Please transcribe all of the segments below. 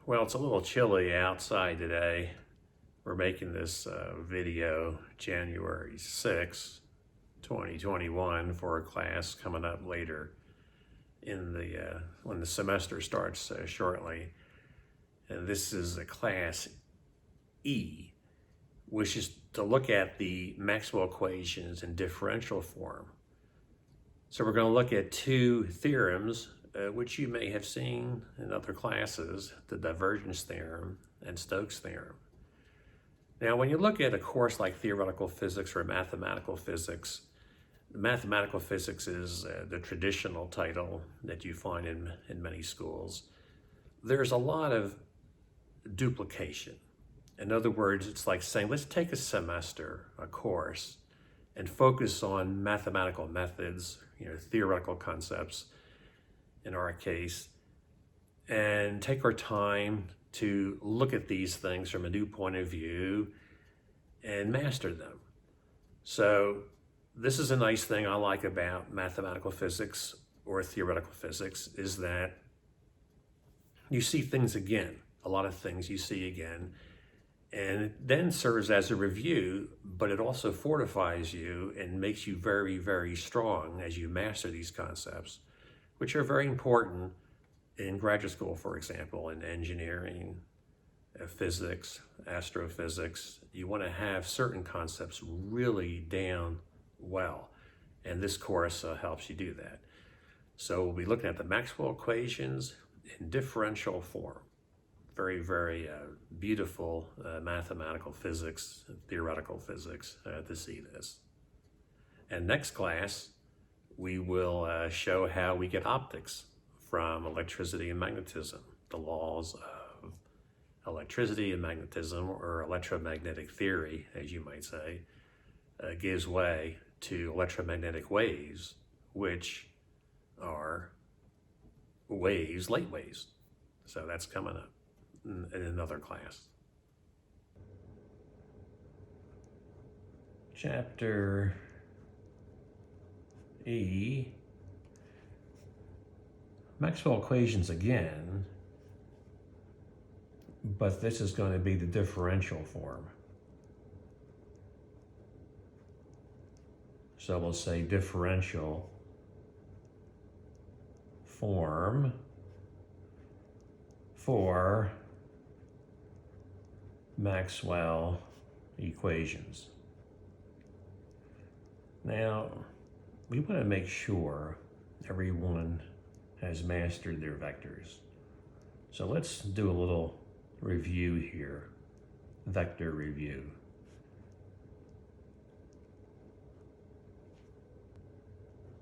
Well, it's a little chilly outside today. We're making this video January 6, 2021 for a class coming up later in the when the semester starts shortly. And this is a class E, which is to look at the Maxwell equations in differential form. So we're going to look at two theorems which you may have seen in other classes, the Divergence Theorem and Stokes Theorem. Now, when you look at a course like theoretical physics or mathematical physics, mathematical physics is the traditional title that you find in many schools. There's a lot of duplication. In other words, it's like saying, let's take a semester, a course, and focus on mathematical methods, theoretical concepts, in our case, and take our time to look at these things from a new point of view and master them. So this is a nice thing I like about mathematical physics or theoretical physics, is that you see things again, a lot of things you see again, and it then serves as a review, but it also fortifies you and makes you very, very strong as you master these concepts, which are very important in graduate school, for example, in engineering, physics, astrophysics. You want to have certain concepts really down well, and this course helps you do that. So we'll be looking at the Maxwell equations in differential form. Very, very beautiful mathematical physics, theoretical physics to see this. And next class, we will show how we get optics from electricity and magnetism, the laws of electricity and magnetism, or electromagnetic theory, as you might say, gives way to electromagnetic waves, which are waves, light waves. So that's coming up in another class. Chapter E, Maxwell equations again, but this is going to be the differential form. So we'll say differential form for Maxwell equations. Now, we want to make sure everyone has mastered their vectors. So let's do a little review here, vector review.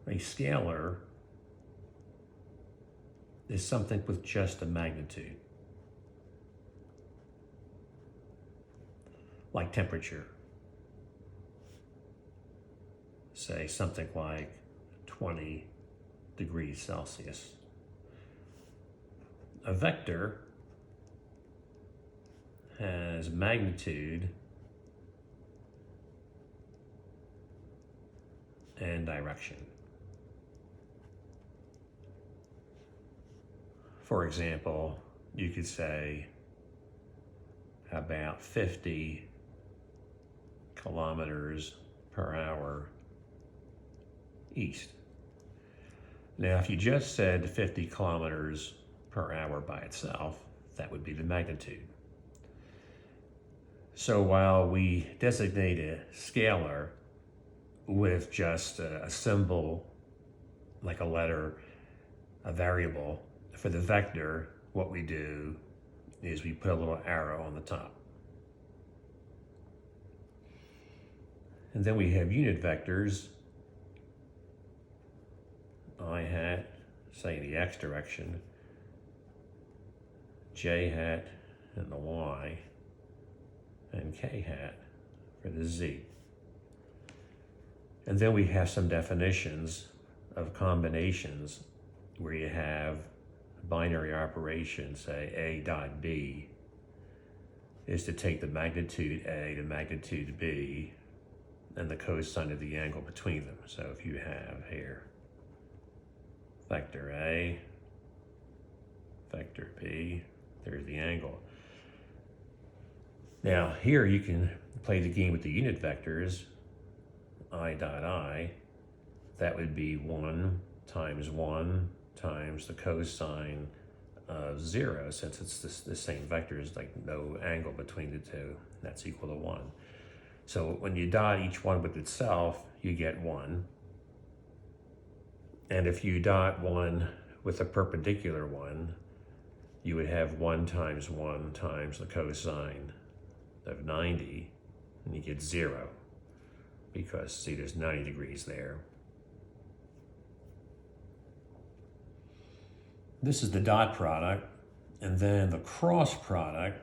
A scalar is something with just a magnitude, like temperature. Say something like 20 degrees Celsius. A vector has magnitude and direction. For example, you could say about 50 kilometers per hour east. Now, if you just said 50 kilometers per hour by itself, that would be the magnitude. So while we designate a scalar with just a symbol, like a letter, a variable, for the vector, what we do is we put a little arrow on the top. And then we have unit vectors, I hat, say in the x direction, j hat in the y, and k hat for the z. And then we have some definitions of combinations where you have binary operation, say a dot b is to take the magnitude a to magnitude b and the cosine of the angle between them. So if you have here vector A, vector B, There's the angle. Now here you can play the game with the unit vectors. I dot I, that would be 1 times the cosine of 0, since it's the same vectors, like no angle between the two. That's equal to 1. So when you dot each one with itself, you get 1. And if you dot one with a perpendicular one, you would have 1 times the cosine of 90, and you get 0, because see, there's 90 degrees there. This is the dot product, and then the cross product,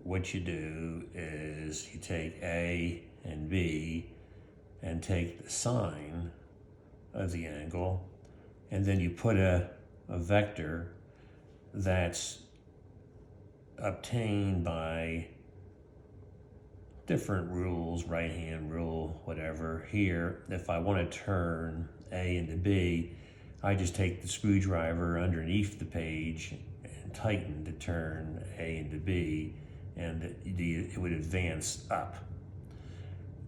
what you do is you take A and B and take the sine of the angle, and then you put a vector that's obtained by different rules, right-hand rule, whatever. Here, if I want to turn A into B, I just take the screwdriver underneath the page and tighten to turn A into B, and it would advance up.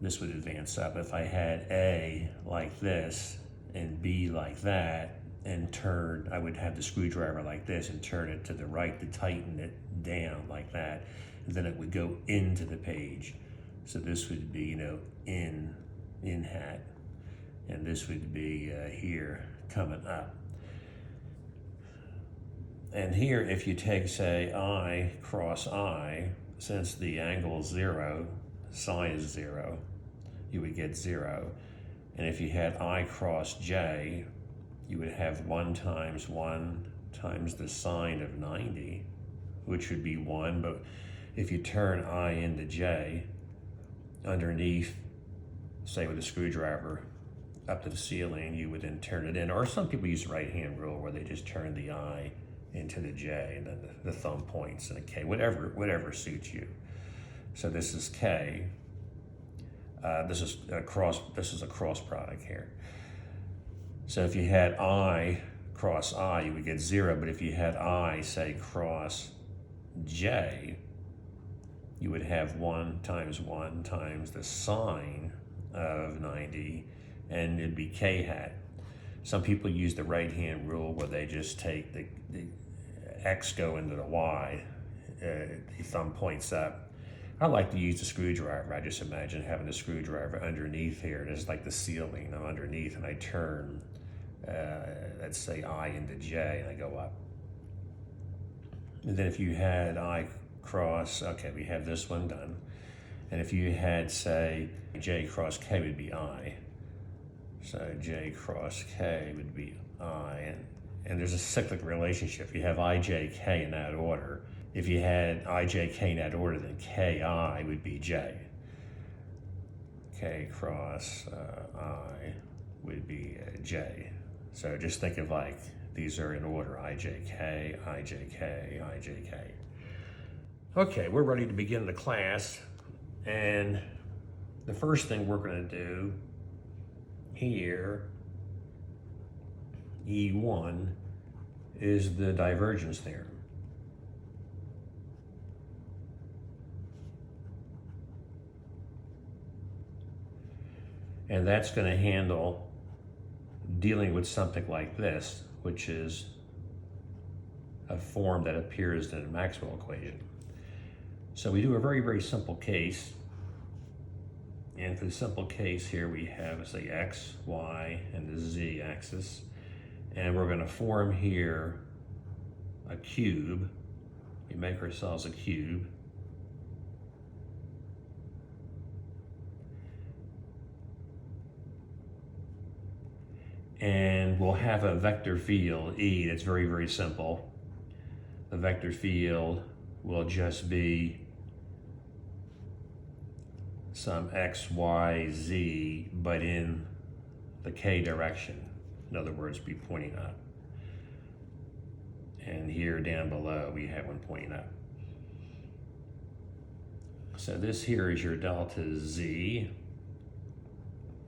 This would advance up. If I had A like this and B like that, and turn, I would have the screwdriver like this and turn it to the right to tighten it down like that, and then it would go into the page. So this would be, in hat, and this would be here coming up. And here, if you take, say, I cross I, since the angle is 0, sine is 0, you would get 0. And if you had I cross J, you would have 1 times the sine of 90, which would be 1. But if you turn I into J, underneath, say with a screwdriver up to the ceiling, you would then turn it in. Or some people use the right-hand rule where they just turn the I into the J, and then the thumb points and a K, whatever suits you. So this is K. This is a cross product here. So if you had I cross I, you would get 0. But if you had I, say, cross J, you would have 1 times the sine of 90, and it'd be K hat. Some people use the right-hand rule where they just take the X go into the Y, the thumb points up. I like to use the screwdriver. I just imagine having the screwdriver underneath here. There's like the ceiling. I'm underneath, and I turn, let's say, I into J, and I go up. And then if you had I cross, okay, we have this one done. And if you had, say, J cross K would be I. So J cross K would be I. And there's a cyclic relationship. You have IJK in that order. If you had IJK in that order, then KI would be J. K cross I would be J. So just think of like these are in order: IJK, IJK, IJK. Okay, we're ready to begin the class. And the first thing we're going to do here, E1, is the divergence theorem. And that's going to handle dealing with something like this, which is a form that appears in a Maxwell equation. So we do a very, very simple case. And for the simple case here, we have, say, X, Y, and the Z axis. And we're going to form here a cube. We make ourselves a cube. And we'll have a vector field, E, that's very, very simple. The vector field will just be some X, Y, Z, but in the K direction. In other words, be pointing up. And here down below, we have one pointing up. So this here is your delta Z.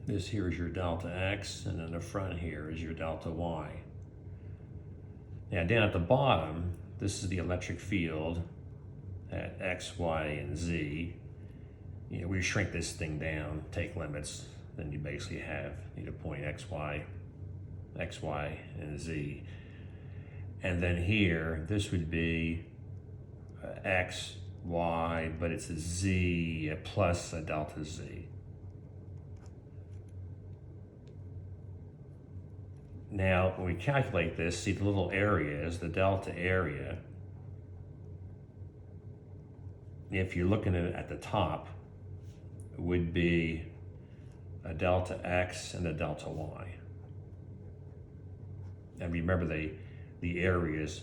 This here is your delta X, and then the front here is your delta Y. Now down at the bottom, this is the electric field at X, Y, and Z. You know, we shrink this thing down, take limits, then you basically have, you know, point X, Y, and Z. And then here, this would be X, Y, but it's a Z plus a delta Z. Now, when we calculate this, see the little areas, the delta area, if you're looking at it at the top, would be a delta X and a delta Y. And remember, the areas,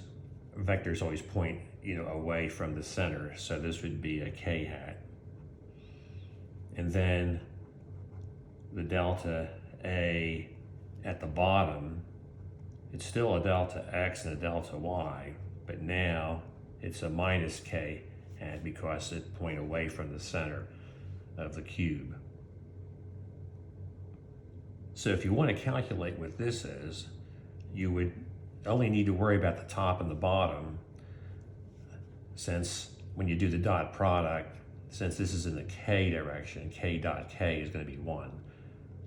vectors always point, you know, away from the center. So this would be a K hat. And then the delta A at the bottom, it's still a delta X and a delta Y, but now it's a minus K hat because it points away from the center of the cube. So if you want to calculate what this is, you would only need to worry about the top and the bottom, since when you do the dot product, since this is in the K direction, K dot K is going to be 1.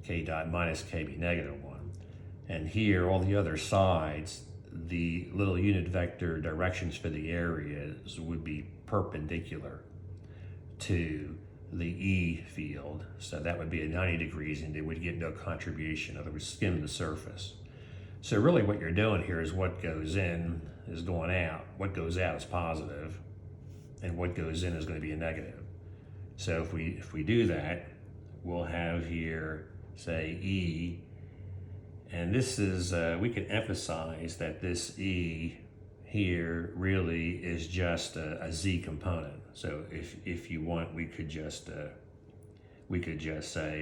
K dot minus K be negative 1. And here, all the other sides, the little unit vector directions for the areas would be perpendicular to the E field. So that would be at 90 degrees and they would get no contribution. In other words, skim the surface. So really what you're doing here is what goes in is going out. What goes out is positive, and what goes in is going to be a negative. So if we do that, we'll have here, say, E, and this is, we can emphasize that this E here really is just a Z component. So if you want, we could just say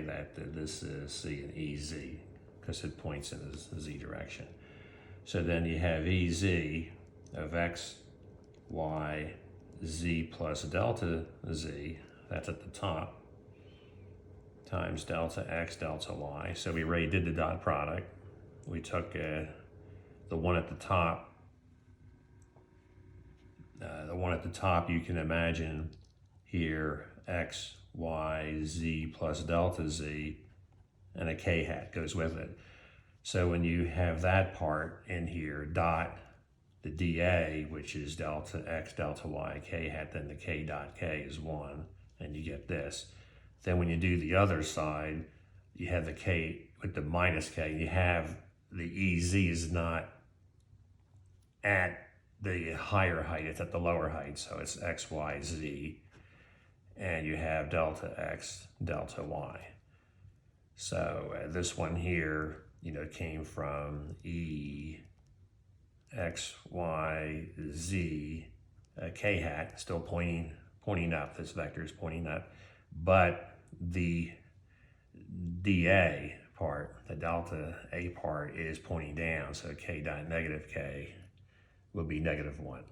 that this is C and EZ, because it points in the Z direction. So then you have EZ of X, Y, Z plus delta Z, that's at the top, times delta X, delta Y. So we already did the dot product. We took the one at the top. The one at the top, you can imagine here, X, Y, Z plus delta Z, and a K hat goes with it. So when you have that part in here, dot the dA, which is delta X, delta Y, K hat, then the K dot K is 1, and you get this. Then when you do the other side, you have the K with the minus K, you have the EZ is not at the higher height, it's at the lower height, so it's X, Y, Z, and you have delta X, delta Y. So this one here, you know, came from E, X, Y, Z, K hat, still pointing up, this vector is pointing up, but the dA part, the delta A part is pointing down, so K dot negative K will be negative 1.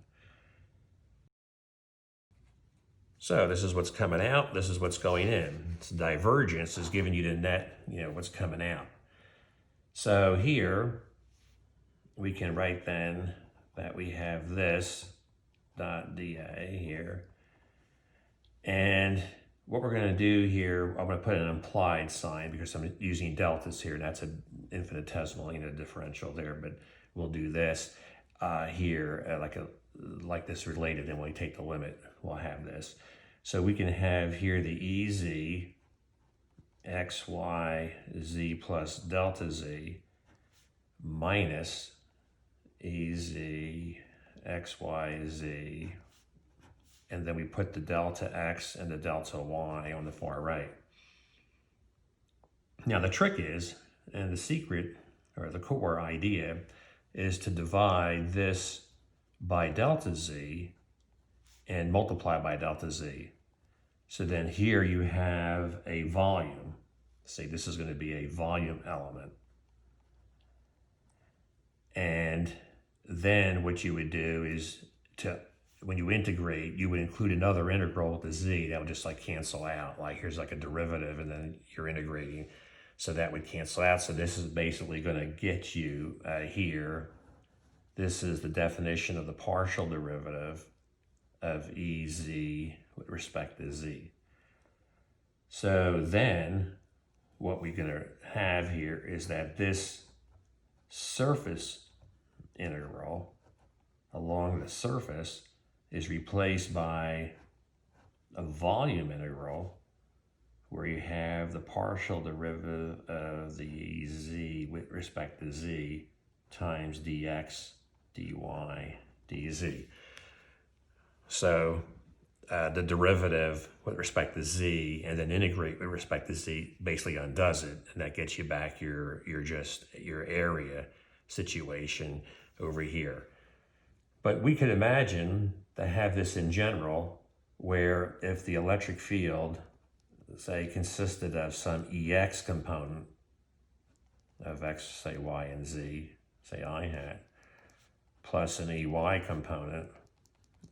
So this is what's coming out, this is what's going in. It's divergence is giving you the net, you know, what's coming out. So here, we can write then that we have this dot dA here. And what we're going to do here, I'm going to put an implied sign because I'm using deltas here, and that's an infinitesimal, you know, differential there, but we'll do this here, like this related, and when we take the limit, we'll have this. So we can have here the EZ, X, Y, Z plus delta Z minus EZ, X, Y, Z, and then we put the delta X and the delta Y on the far right. Now the trick is, and the secret, or the core idea, is to divide this by delta Z and multiply by delta Z. So then here you have a volume. Say this is going to be a volume element. And then what you would do is when you integrate, you would include another integral with the Z that would just like cancel out. Like here's like a derivative and then you're integrating. So that would cancel out. So this is basically going to get you here This is the definition of the partial derivative of EZ with respect to Z. So then what we're going to have here is that this surface integral along the surface is replaced by a volume integral where you have the partial derivative of the Z with respect to Z times dx, dy, dz. So the derivative with respect to Z and then integrate with respect to Z basically undoes it, and that gets you back your area situation over here. But we could imagine to have this in general, where if the electric field, say, consisted of some EX component of X, say, Y, and Z, say I hat, plus an EY component,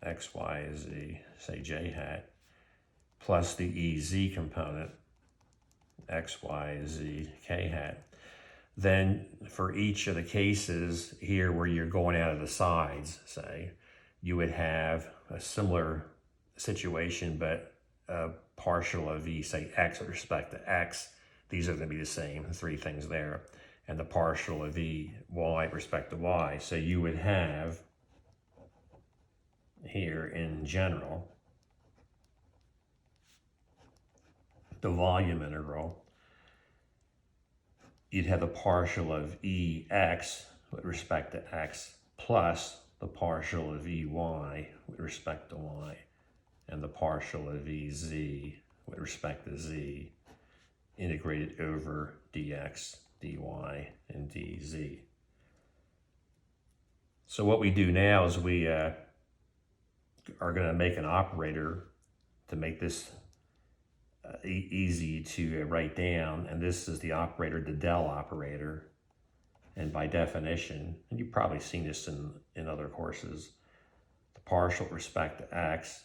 X, Y, Z, say J hat, plus the EZ component, X, Y, Z, K hat. Then for each of the cases here where you're going out of the sides, say, you would have a similar situation, but a partial of E, say X with respect to X. These are going to be the same, three things there. And the partial of E, Y with respect to Y. So you would have here in general the volume integral. You'd have the partial of EX with respect to X plus the partial of EY with respect to Y and the partial of EZ with respect to Z integrated over dx, dy, and dz. So what we do now is we are going to make an operator to make this easy to write down, and this is the operator, the Dell operator. And by definition, and you've probably seen this in other courses, the partial with respect to X,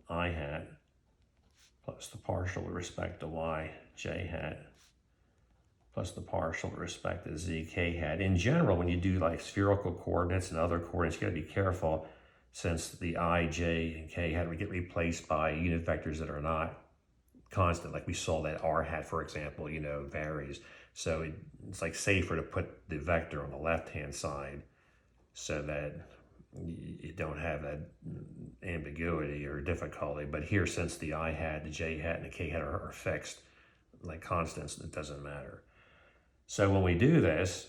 I hat, plus the partial with respect to Y, J hat, plus the partial with respect to Z, K hat. In general, when you do like spherical coordinates and other coordinates, you gotta be careful, since the I, J, and K hat would get replaced by unit vectors that are not constant, like we saw that R hat, for example, varies. So it's like safer to put the vector on the left-hand side so that you don't have that ambiguity or difficulty. But here, since the I hat, the J hat, and the K hat are fixed, like constants, it doesn't matter. So when we do this,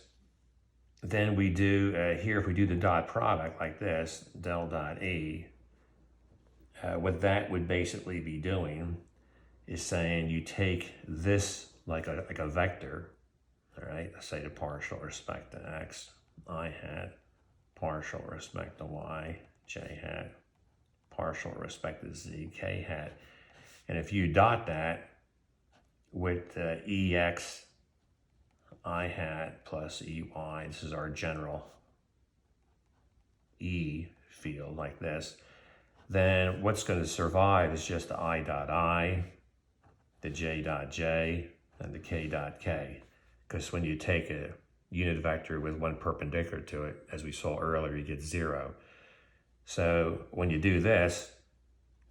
then we do, here, if we do the dot product like this, del dot E, what that would basically be doing is saying you take this like a vector, all right, let's say the partial respect to X, I hat, partial respect to Y, J hat, partial respect to Z, K hat. And if you dot that with EX, I hat plus EY, this is our general E field like this, then what's going to survive is just the I dot I, the J dot J, and the K dot K. Because when you take a unit vector with one perpendicular to it, as we saw earlier, you get 0. So when you do this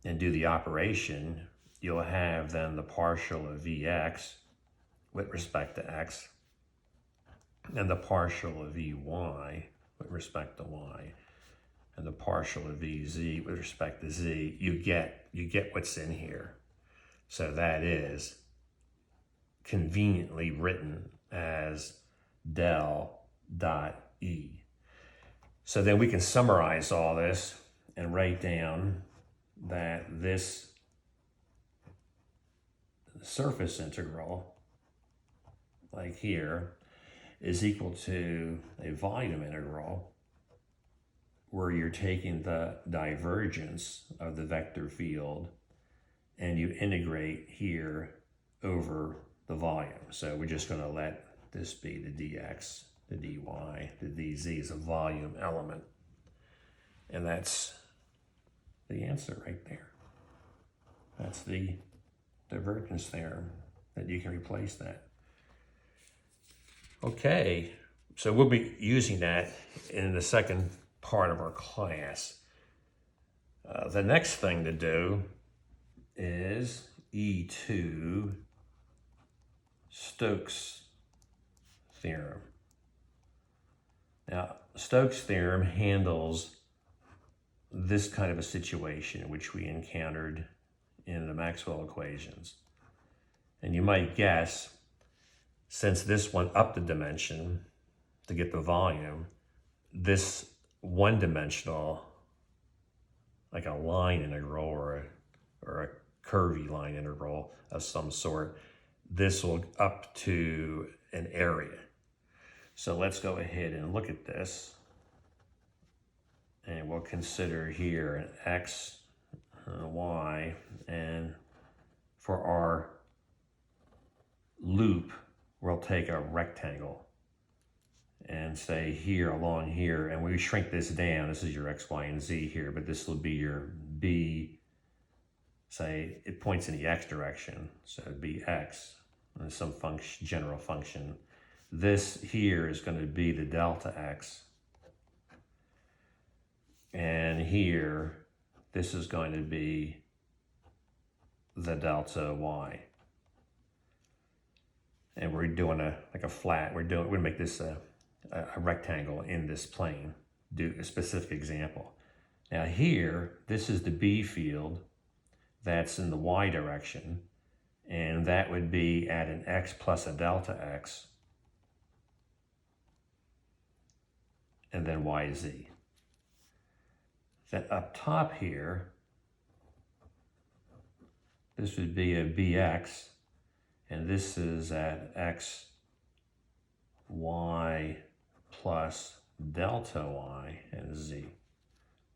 and do the operation, you'll have then the partial of Vx with respect to X and the partial of Vy with respect to Y and the partial of Vz with respect to Z. You get what's in here. So that is conveniently written as del dot E. So then we can summarize all this and write down that this surface integral, like here, is equal to a volume integral where you're taking the divergence of the vector field and you integrate here over the volume. So we're just going to let this be the dx, the dy, the dz is a volume element. And that's the answer right there. That's the divergence theorem, that you can replace that. Okay, So we'll be using that in the second part of our class. The next thing to do is E2 Stokes Theorem. Now, Stokes Theorem handles this kind of a situation which we encountered in the Maxwell equations. And you might guess, since this went up the dimension to get the volume, this one-dimensional, like a line integral or a curvy line integral of some sort, this will up to an area. So let's go ahead and look at this. And we'll consider here an x, y, and for our loop, we'll take a rectangle and say here along here, and we shrink this down. This is your x, y, and z here, but this will be your b. Say it points in the x direction, so it'd be x, and some function, general function. This here is going to be the delta x. And here, this is going to be the delta y. And we're doing like a flat, we're going to make this a rectangle in this plane, do a specific example. Now here, this is the B field that's in the y direction, and that would be at an x plus a delta x, and then yz. Then up top here, this would be a bx, and this is at x, y plus delta y and z.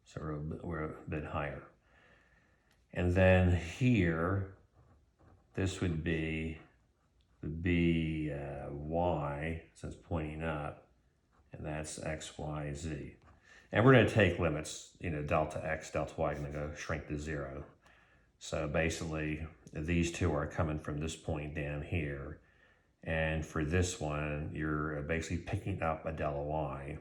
So we're a bit higher. And then here, this would be the by, since pointing up, and that's x, y, z. And we're going to take limits, delta x, delta y, going to go shrink to 0. So basically, these two are coming from this point down here. And for this one, you're basically picking up a delta y.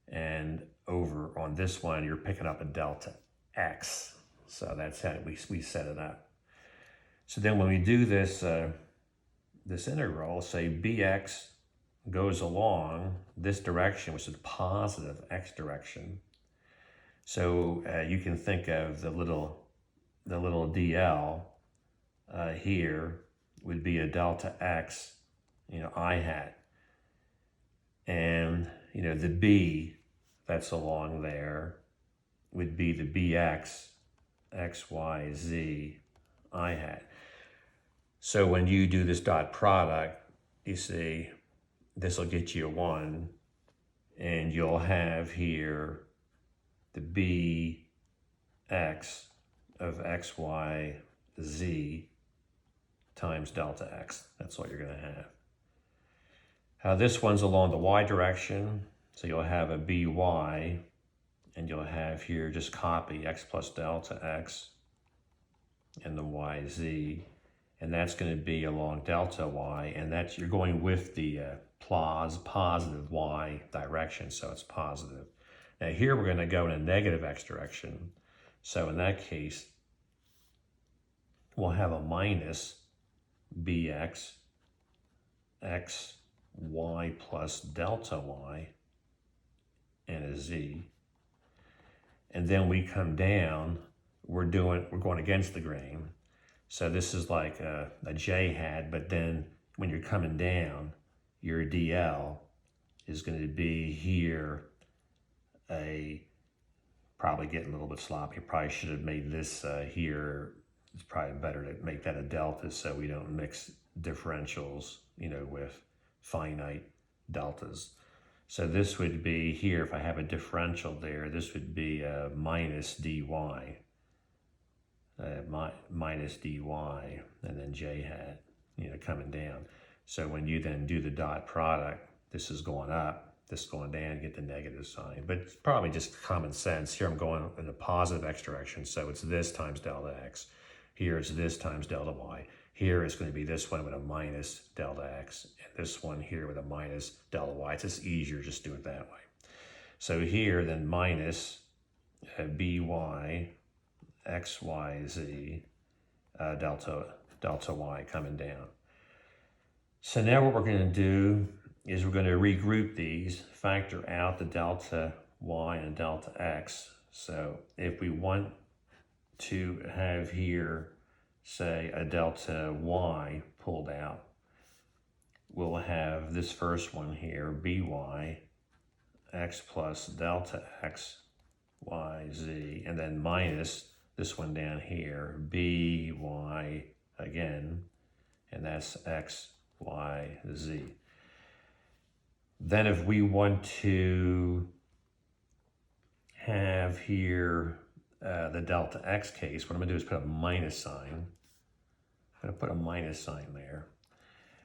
And over on this one, you're picking up a delta x. So that's how we set it up. So then when we do this, this integral, say bx goes along this direction, which is positive x direction. So you can think of the little dl here would be a delta x, I hat. And, the b that's along there would be the bx, x, y, z, I hat. So when you do this dot product, you see, this will get you a 1, and you'll have here the bx of x, y, z times delta x. That's what you're going to have. This one's along the y direction, so you'll have a by, and you'll have here, just copy x plus delta x and the yz, and that's going to be along delta y, and that's, you're going with the positive y direction, so it's positive. Now here we're going to go in a negative x direction, so in that case we'll have a minus bx x y plus delta y and a z. And then we come down, we're going against the grain. So this is like a j hat, but then when you're coming down, your dl is going to be here probably getting a little bit sloppy. Probably should have made this here. It's probably better to make that a delta so we don't mix differentials, with finite deltas. So this would be here, if I have a differential there, this would be a minus dy, minus dy, and then j hat, coming down. So when you then do the dot product, this is going up, this is going down, get the negative sign. But it's probably just common sense. Here I'm going in the positive x direction, so it's this times delta x. Here it's this times delta y. Here it's going to be this one with a minus delta x, and this one here with a minus delta y. It's just easier just do it that way. So here then minus by xyz delta y coming down. So now what we're going to do is we're going to regroup these, factor out the delta y and delta x. So if we want to have here, say, a delta y pulled out, we'll have this first one here, by x plus delta x y z, and then minus this one down here, by again, and that's x y z. Then if we want to have here the delta x case, what I'm going to do is put a minus sign. I'm going to put a minus sign there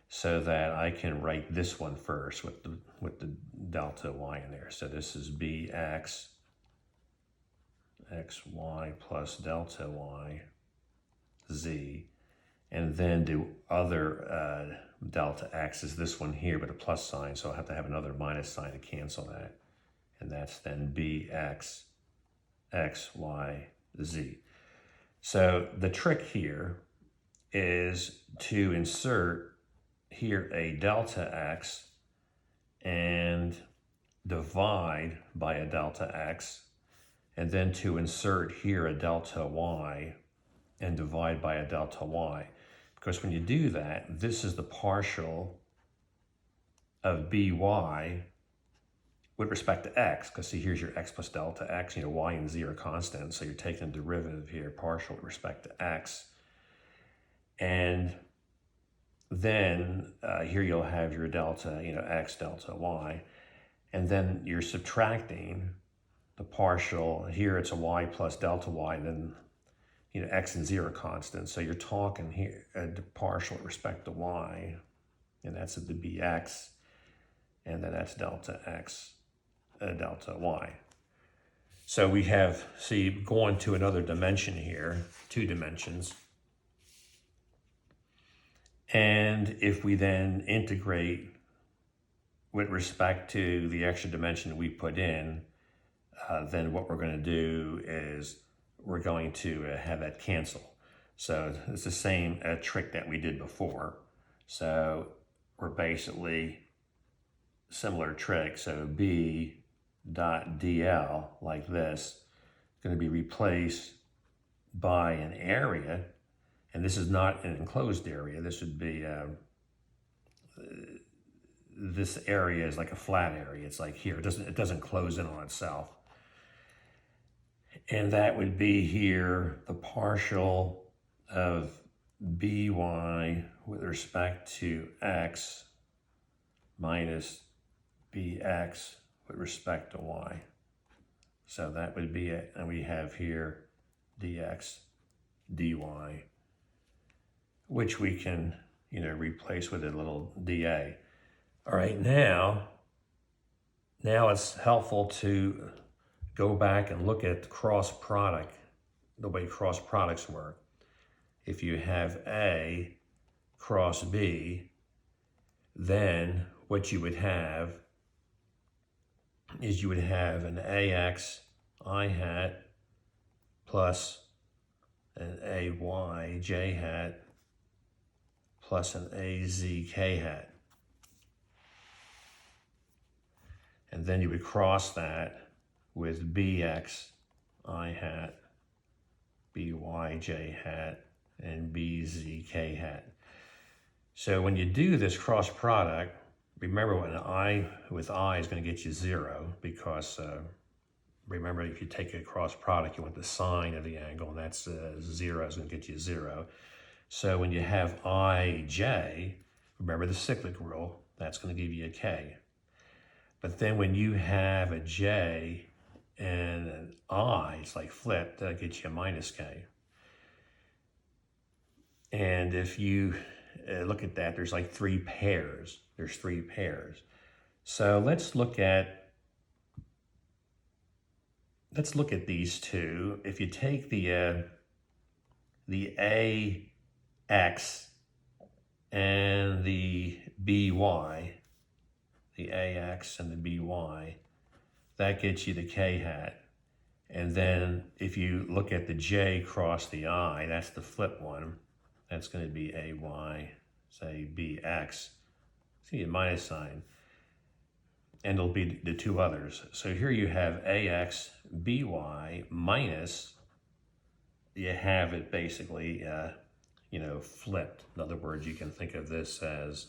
so that I can write this one first with the delta y in there. So this is bx xy plus delta y z, and then the other delta x is this one here with a plus sign, so I'll have to have another minus sign to cancel that, and that's then bx xy z. So the trick here is to insert here a delta x and divide by a delta x, and then to insert here a delta y and divide by a delta y. Because when you do that, this is the partial of by with respect to x, because see, here's your x plus delta x, y and z are constant, so you're taking a derivative here, partial with respect to x. And then here you'll have your delta, x delta y, and then you're subtracting the partial. Here it's a y plus delta y, and then x and z are constant, so you're talking here the partial with respect to y, and that's the bx, and then that's delta x delta y. So we have, see, going to another dimension here, 2 dimensions. And if we then integrate with respect to the extra dimension we put in, then what we're going to do is we're going to have that cancel. So it's the same trick that we did before. So we're basically similar trick. So b dot dl, like this, is going to be replaced by an area. And this is not an enclosed area. This would be, this area is like a flat area. It's like here, it doesn't close in on itself. And that would be here, the partial of by with respect to x minus bx with respect to y. So that would be it. And we have here dx dy, which we can, replace with a little dA. All right, now it's helpful to go back and look at the cross product, the way cross products work. If you have A cross B, then what you would have is you would have an AX I hat plus an AY J hat plus an AZ K hat. And then you would cross that with BX I hat, BY J hat, and BZ K hat. So when you do this cross product, remember when I with I is going to get you 0, because remember, if you take a cross product, you want the sine of the angle, and that's 0 is going to get you 0. So when you have IJ, remember the cyclic rule, that's going to give you a K. But then when you have a J and an I, it's like flipped, that gets you a minus K. And if you look at that, there's like 3 pairs. There's 3 pairs. So let's look at these two. If you take the AX and the by, the ax and the by, that gets you the k hat. And then if you look at the j cross the I, that's the flip one. That's going to be ay, say bx. See a minus sign. And it'll be the two others. So here you have ax by minus, you have it basically, flipped. In other words, you can think of this as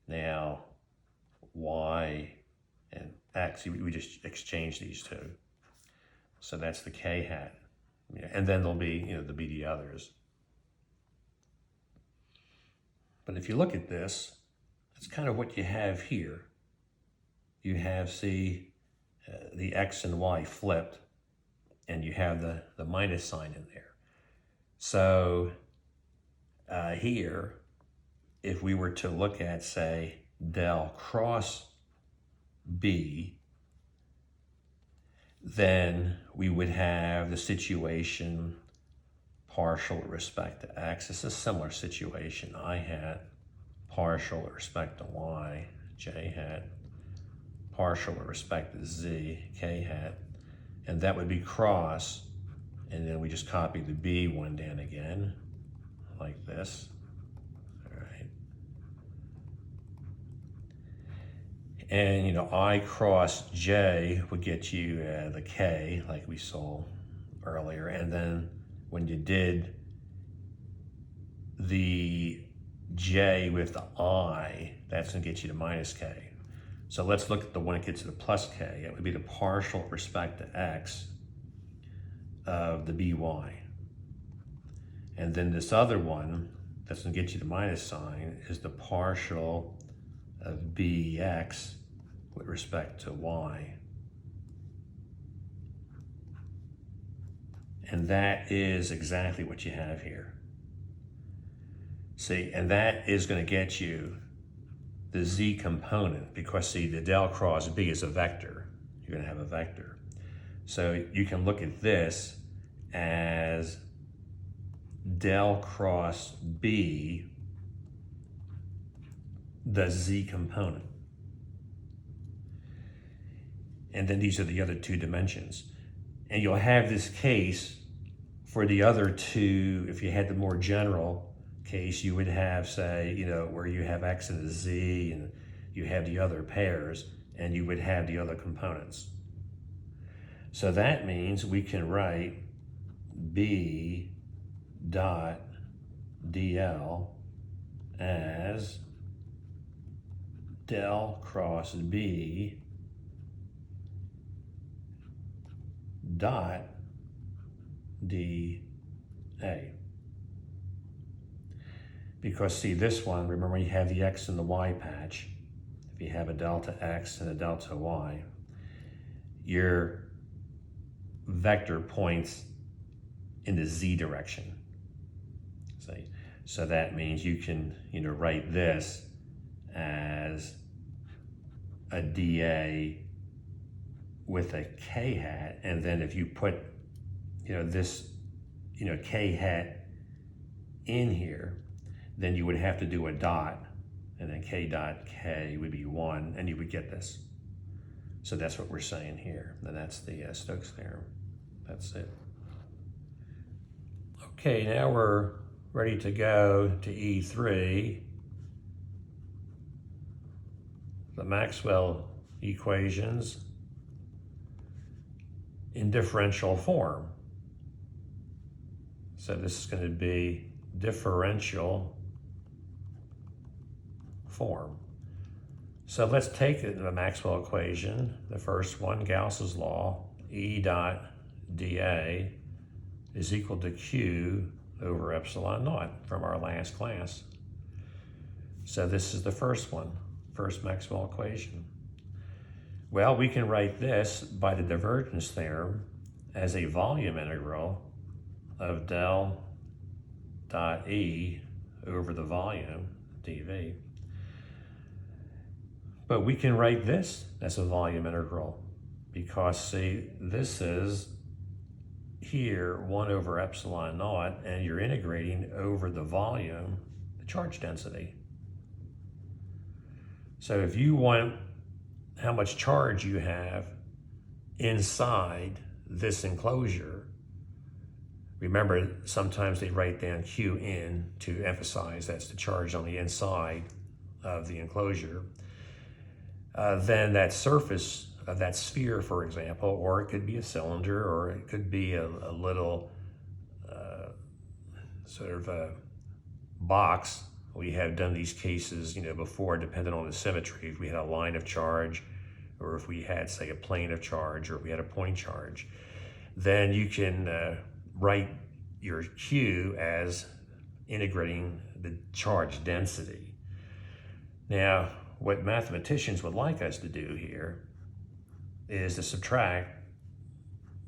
now y and x. We just exchange these two. So that's the k hat. And then there'll be, there'll be the others. But if you look at this, that's kind of what you have here. You have, see, the x and y flipped, and you have the minus sign in there. So here, if we were to look at, say, del cross b, then we would have the situation partial with respect to x. It's a similar situation. I hat partial with respect to y, j hat partial with respect to z, k hat, and that would be cross, and then we just copy the b one down again, like this. All right. And, I cross j would get you the k, like we saw earlier, and then when you did the j with the I, that's going to get you to minus k. So let's look at the one that gets to the plus k. It would be the partial with respect to x of the by. And then this other one that's going to get you the minus sign is the partial of bx with respect to y. And that is exactly what you have here. See, and that is going to get you the z component, because see, the del cross b is a vector. You're going to have a vector. So you can look at this as del cross b, the z component. And then these are the other two dimensions. And you'll have this case for the other two. If you had the more general case, you would have, say, where you have x and a z, and you have the other pairs, and you would have the other components. So that means we can write b dot dl as del cross b dot dA. Because see, this one, remember you have the x and the y patch. If you have a delta x and a delta y, your vector points in the z direction. See? So that means you can, write this as a dA with a k hat, and then if you put, this, k hat in here, then you would have to do a dot, and then k dot k would be 1, and you would get this. So that's what we're saying here, and that's the Stokes Theorem. That's it. Okay, now we're ready to go to E3, the Maxwell equations in differential form. So this is going to be differential form. So let's take it in the Maxwell equation, the first one, Gauss's law, E dot dA is equal to Q over epsilon naught from our last class. So this is the first one, first Maxwell equation. Well, we can write this by the divergence theorem as a volume integral of del dot E over the volume, dV. But we can write this as a volume integral because, see, this is here 1 over epsilon naught, and you're integrating over the volume, the charge density. So if you want how much charge you have inside this enclosure, remember sometimes they write down Qn to emphasize that's the charge on the inside of the enclosure. Then that surface of that sphere, for example, or it could be a cylinder, or it could be a little sort of a box. We have done these cases, before, depending on the symmetry. If we had a line of charge, or if we had, say, a plane of charge, or if we had a point charge, then you can write your Q as integrating the charge density. Now, what mathematicians would like us to do here is to subtract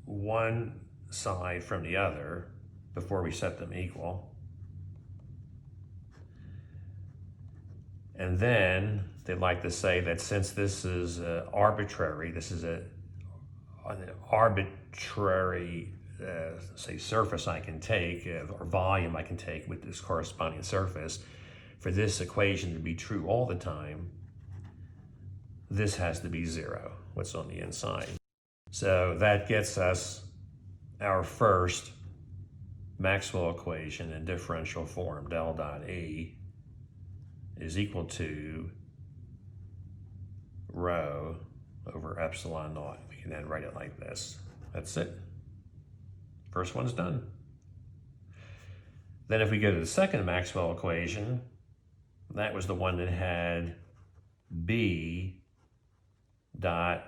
one side from the other before we set them equal. And then they'd like to say that since this is arbitrary, this is an arbitrary, say, surface I can take, or volume I can take with this corresponding surface, for this equation to be true all the time, this has to be zero, what's on the inside. So that gets us our first Maxwell equation in differential form. Del dot E is equal to rho over epsilon naught. We can then write it like this. That's it. First one's done. Then if we go to the second Maxwell equation, that was the one that had B dot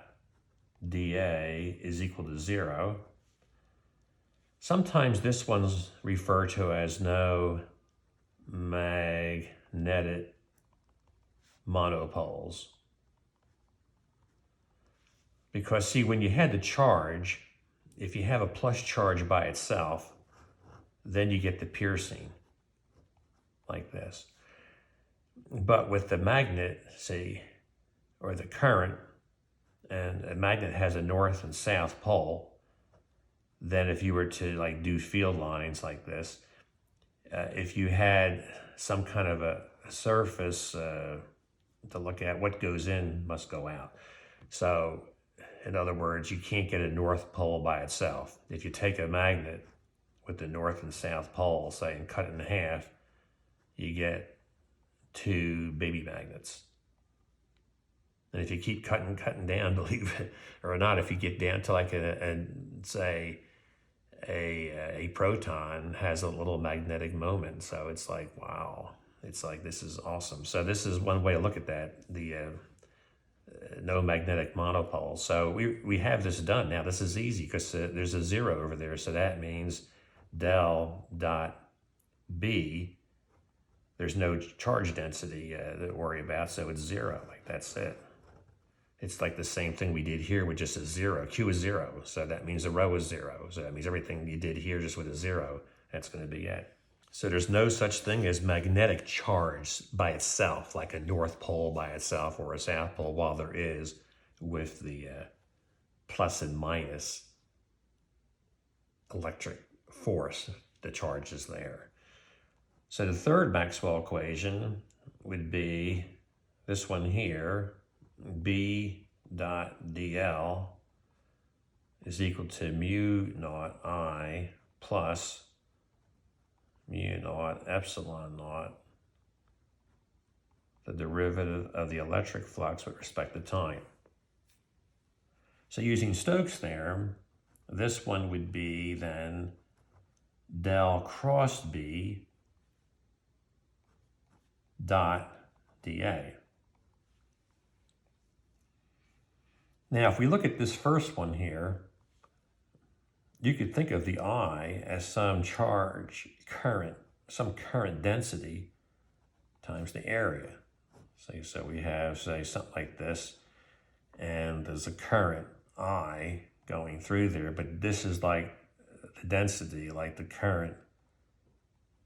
dA is equal to 0. Sometimes this one's referred to as no magnetic monopoles. Because see, when you had the charge, if you have a plus charge by itself, then you get the piercing like this. But with the magnet, see, or the current, and a magnet has a north and south pole, then if you were to do field lines like this, if you had some kind of a surface to look at, what goes in must go out. So in other words, you can't get a north pole by itself. If you take a magnet with the north and south pole, say, and cut it in half, you get two baby magnets. And if you keep cutting down, believe it or not, if you get down to say a proton has a little magnetic moment. So it's like, wow, it's like, this is awesome. So this is one way to look at that, the no magnetic monopole. So we have this done now. This is easy because there's a 0 over there. So that means del dot B, there's no charge density to worry about. So it's 0, like that's it. It's like the same thing we did here with just a 0. Q is 0, so that means the rho is 0. So that means everything you did here just with a 0, that's going to be it. So there's no such thing as magnetic charge by itself, like a north pole by itself or a south pole, while there is with the plus and minus electric force, the charge is there. So the third Maxwell equation would be this one here, B dot dl is equal to mu naught I plus mu naught epsilon naught, the derivative of the electric flux with respect to time. So using Stokes theorem, this one would be then del cross B dot dA. Now, if we look at this first one here, you could think of the I as some charge, current, some current density times the area. So we have, say, something like this, and there's a current I going through there, but this is like the density, like the current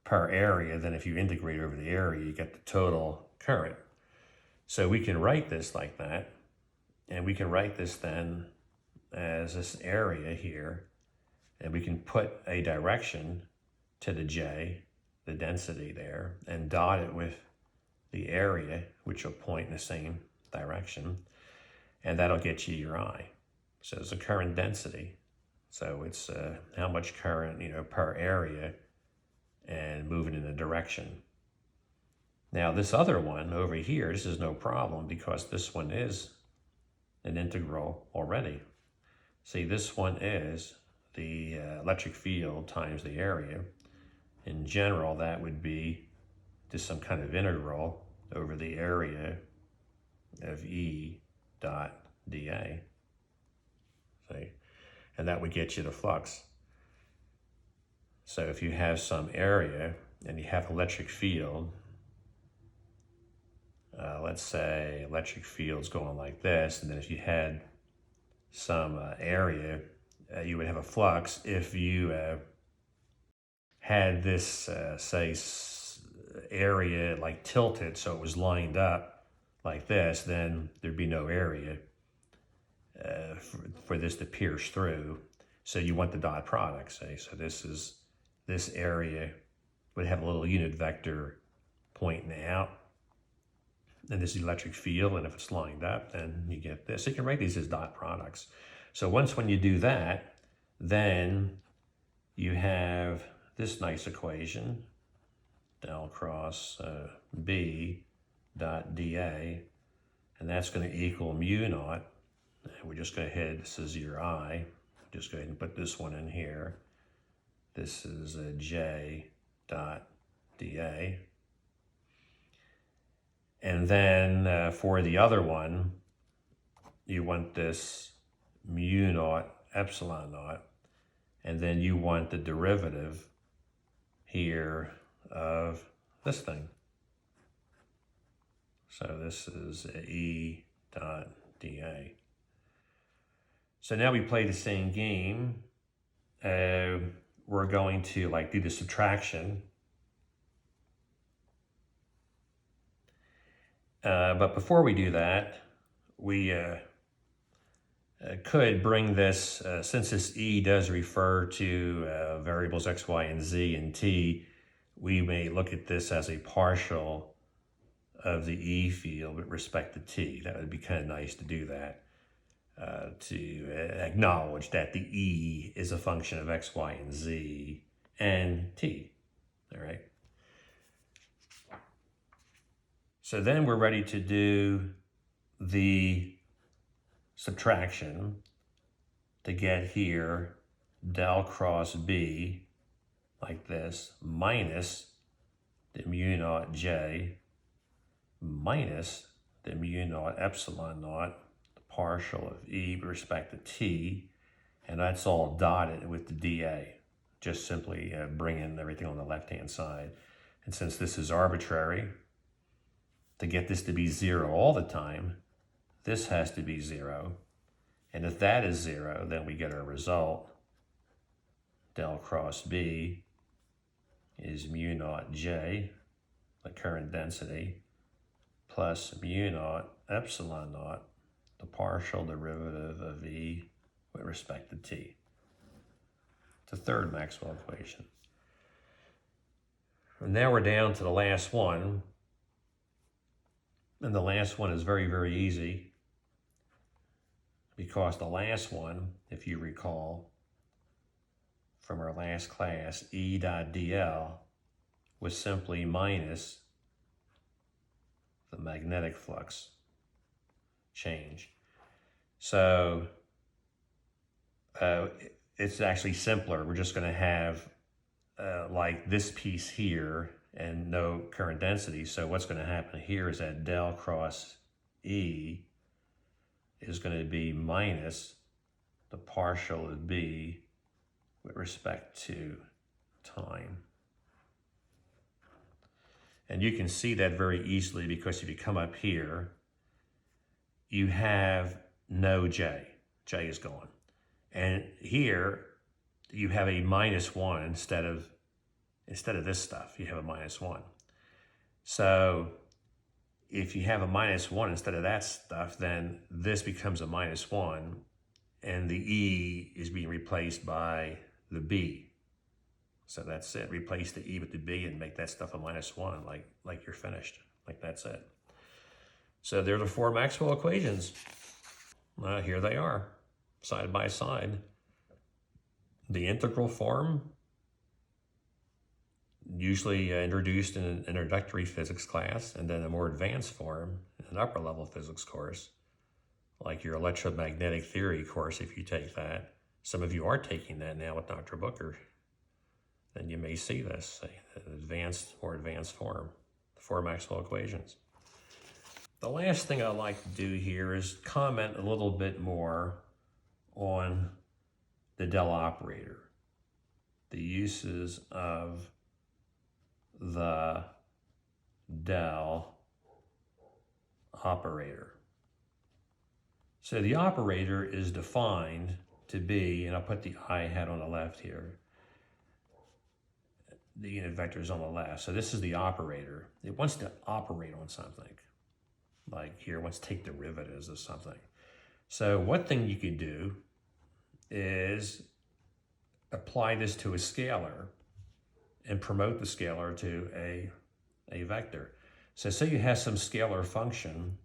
per area. Then if you integrate over the area, you get the total current. So we can write this like that. And we can write this then as this area here, and we can put a direction to the J, the density there, and dot it with the area, which will point in the same direction, and that'll get you your I. So it's a current density. So it's how much current, per area and moving in a direction. Now this other one over here, this is no problem because this one is an integral already. See, this one is the electric field times the area. In general, that would be just some kind of integral over the area of E dot dA. See? And that would get you the flux. So if you have some area and you have electric field, let's say electric field's going like this, and then if you had some area, you would have a flux. If you had this, say, area like tilted so it was lined up like this, then there'd be no area for this to pierce through. So you want the dot product, say. So this area would have a little unit vector pointing out, and this electric field, and if it's lined up, then you get this. So you can write these as dot products. So when you do that, then you have this nice equation, del cross B dot dA, and that's going to equal mu naught. We're just going to hit, this is your I. Just go ahead and put this one in here. This is a J dot dA. And then for the other one, you want this mu naught epsilon naught, and then you want the derivative here of this thing. So this is E dot dA. So now we play the same game. We're going to do the subtraction. But before we do that, we could bring this, since this E does refer to variables X, Y, and Z and T, we may look at this as a partial of the E field with respect to T. That would be kind of nice to do that, to acknowledge that the E is a function of X, Y, and Z and T, all right? So then we're ready to do the subtraction to get here del cross B like this minus the mu naught J minus the mu naught epsilon naught, the partial of E with respect to T, and that's all dotted with the dA. Just simply bringing everything on the left-hand side. And since this is arbitrary, to get this to be 0 all the time, this has to be 0. And if that is 0, then we get our result. Del cross B is mu naught J, the current density, plus mu naught epsilon naught, the partial derivative of E with respect to T. The third Maxwell equation. And now we're down to the last one. And the last one is very, very easy, because the last one, if you recall from our last class, E dot dL was simply minus the magnetic flux change. So it's actually simpler. We're just going to have like this piece here and no current density. So what's going to happen here is that del cross E is going to be minus the partial of B with respect to time. And you can see that very easily, because if you come up here, you have no J. J is gone. And here you have a -1 instead of this stuff. You have a -1. So if you have a -1 instead of that stuff, then this becomes a -1, and the E is being replaced by the B. So that's it. Replace the E with the B and make that stuff a -1, like you're finished. Like that's it. So there are the four Maxwell equations. Here they are, side by side. The integral form, usually introduced in an introductory physics class, and then a more advanced form in an upper level physics course, like your electromagnetic theory course if you take that. Some of you are taking that now with Dr. Booker. Then you may see this, an more advanced form, the four Maxwell equations. The last thing I'd like to do here is comment a little bit more on the Dell operator, the uses of the Dell operator. So the operator is defined to be, and I'll put the I hat on the left here, the unit vector is on the left. So this is the operator. It wants to operate on something. Like here, it wants to take derivatives of something. So one thing you could do is apply this to a scalar and promote the scalar to a vector. So say you have some scalar function,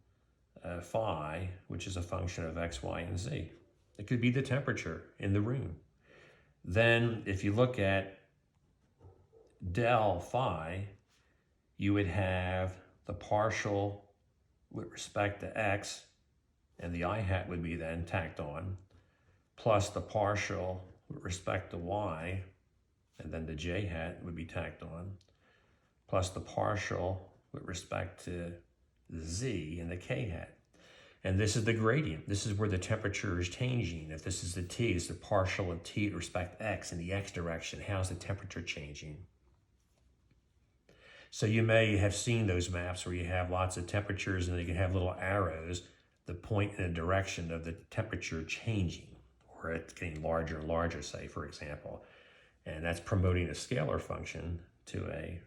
phi, which is a function of x, y, and z. It could be the temperature in the room. Then if you look at del phi, you would have the partial with respect to x, and the I hat would be then tacked on, plus the partial with respect to y, and then the j hat would be tacked on, plus the partial with respect to the z and the k hat. And this is the gradient. This is where the temperature is changing. If this is the t, it's the partial of t with respect to x in the x direction. How's the temperature changing? So you may have seen those maps where you have lots of temperatures and you can have little arrows that point in a direction of the temperature changing, or it's getting larger and larger, say, for example. And that's promoting a scalar function to a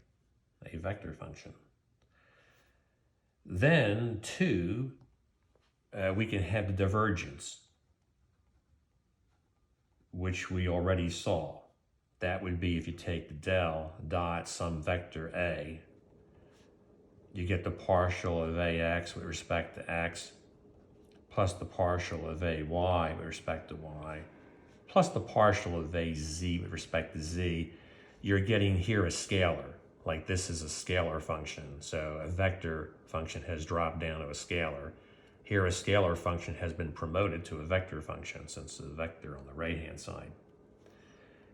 vector function. Then, two, we can have the divergence, which we already saw. That would be if you take the del dot some vector a, you get the partial of ax with respect to x, plus the partial of ay with respect to y, plus the partial of az with respect to z. You're getting here a scalar, like this is a scalar function. So a vector function has dropped down to a scalar. Here a scalar function has been promoted to a vector function since the vector on the right-hand side.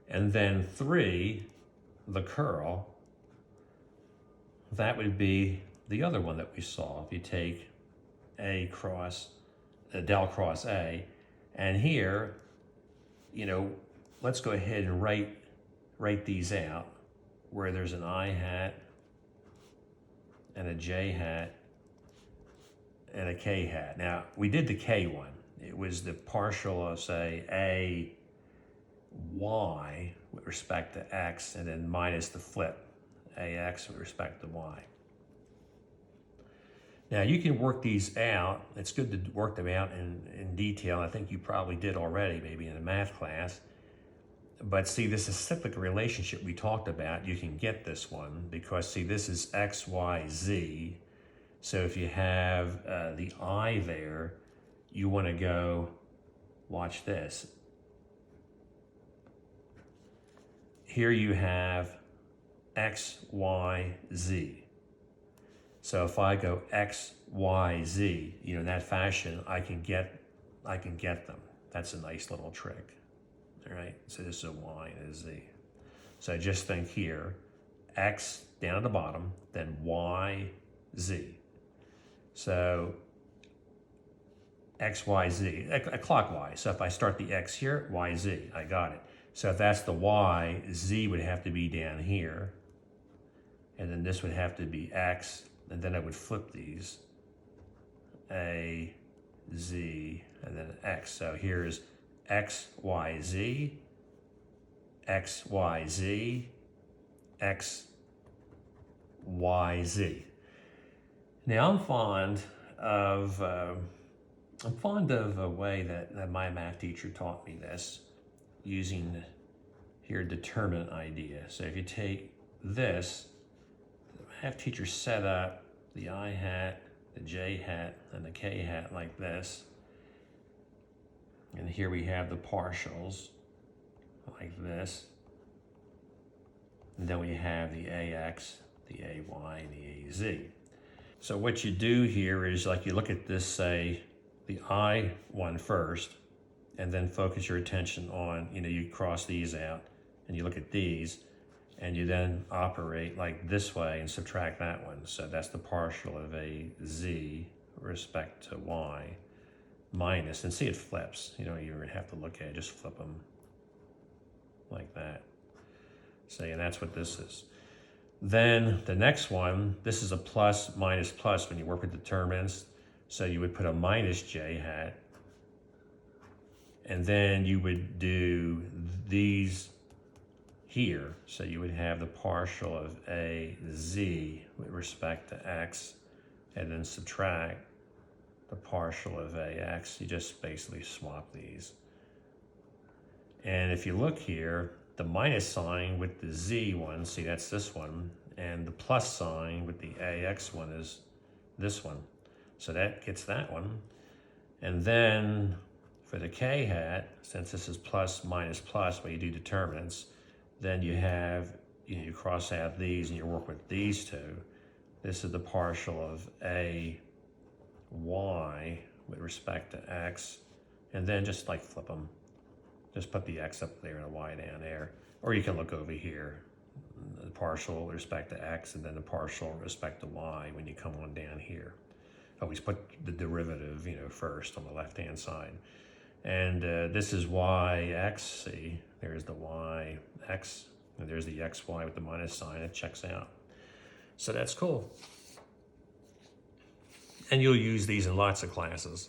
And then three, the curl, that would be the other one that we saw. If you take del cross A, and here, let's go ahead and write these out, where there's an I hat and a j hat and a k hat. Now, we did the k one. It was the partial of, say, a y with respect to x, and then minus the flip, ax with respect to y. Now you can work these out. It's good to work them out in detail. I think you probably did already, maybe in a math class. But see, this acyclic relationship we talked about, you can get this one because, see, this is x, y, z. So if you have the I there, you want to go, watch this. Here you have x, y, z. So if I go x, y, z, in that fashion, I can get them. That's a nice little trick. All right, so this is a y and a z. So just think here, x down at the bottom, then y, z. So x, y, z, clockwise. So if I start the x here, y, z, I got it. So if that's the y, z would have to be down here. And then this would have to be x, and then I would flip these, a, z, and then x. So here's x, y, z, x, y, z, x, y, z. Now I'm fond of a way that my math teacher taught me this, using here determinant idea. So if you take this, the math teacher set up the I hat the j hat and the k hat like this. And here we have the partials like this. And then we have the ax, the ay, and the az. So what you do here is like you look at this, say, the I one first, and then focus your attention on, you cross these out and you look at these, and you then operate like this way and subtract that one. So that's the partial of a z respect to y minus, and see it flips. You don't even have to look at it, just flip them like that. See, and that's what this is. Then the next one, this is a plus minus plus when you work with determinants. So you would put a minus j hat, and then you would do these here. So you would have the partial of a z with respect to x, and then subtract the partial of ax. You just basically swap these. And if you look here, the minus sign with the z one, see that's this one, and the plus sign with the ax one is this one. So that gets that one. And then for the k hat, since this is plus minus plus when you do determinants, then you have, you cross out these and you work with these two. This is the partial of a y with respect to x, and then just like flip them. Just put the x up there and a y down there. Or you can look over here, the partial with respect to x, and then the partial with respect to y when you come on down here. Always put the derivative, first on the left-hand side. And this is yx, see, there's the yx, and there's the xy with the minus sign. It checks out. So that's cool. And you'll use these in lots of classes.